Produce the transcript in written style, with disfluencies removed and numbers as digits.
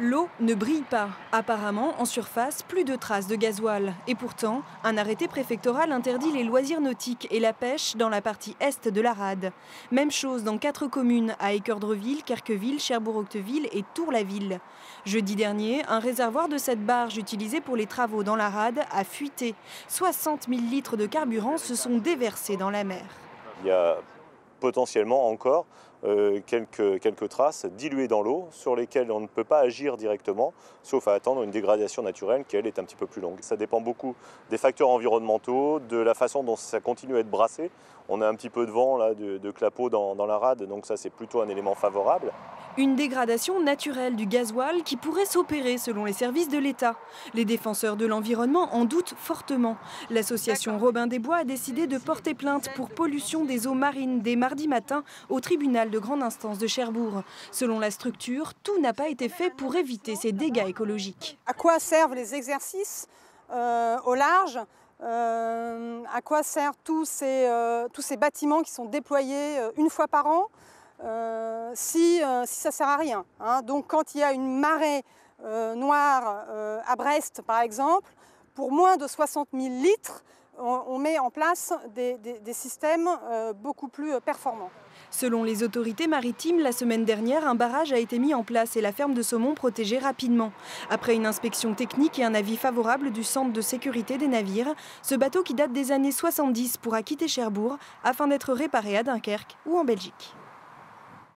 L'eau ne brille pas. Apparemment, en surface, plus de traces de gasoil. Et pourtant, un arrêté préfectoral interdit les loisirs nautiques et la pêche dans la partie est de la rade. Même chose dans 4 communes, à Équeurdreville, Querqueville, Cherbourg-Octeville et Tour-la-Ville. Jeudi dernier, un réservoir de cette barge utilisée pour les travaux dans la rade a fuité. 60 000 litres de carburant se sont déversés dans la mer. Il y a potentiellement encore quelques traces diluées dans l'eau sur lesquelles on ne peut pas agir directement, sauf à attendre une dégradation naturelle qui, elle, est un petit peu plus longue. Ça dépend beaucoup des facteurs environnementaux, de la façon dont ça continue à être brassé. On a un petit peu de vent là, de clapot dans la rade, donc ça c'est plutôt un élément favorable. Une dégradation naturelle du gasoil qui pourrait s'opérer selon les services de l'État. Les défenseurs de l'environnement en doutent fortement. L'association Robin des Bois a décidé de porter plainte pour pollution des eaux marines dès mardi matin au tribunal de grande instance de Cherbourg. Selon la structure, tout n'a pas été fait pour éviter ces dégâts écologiques. À quoi servent les exercices au large? À quoi servent tous ces bâtiments qui sont déployés une fois par an si ça ne sert à rien, hein. Donc quand il y a une marée noire à Brest par exemple, pour moins de 60 000 litres, on met en place des systèmes beaucoup plus performants. Selon les autorités maritimes, la semaine dernière, un barrage a été mis en place et la ferme de saumon protégée rapidement. Après une inspection technique et un avis favorable du Centre de sécurité des navires, ce bateau qui date des années 70 pourra quitter Cherbourg afin d'être réparé à Dunkerque ou en Belgique.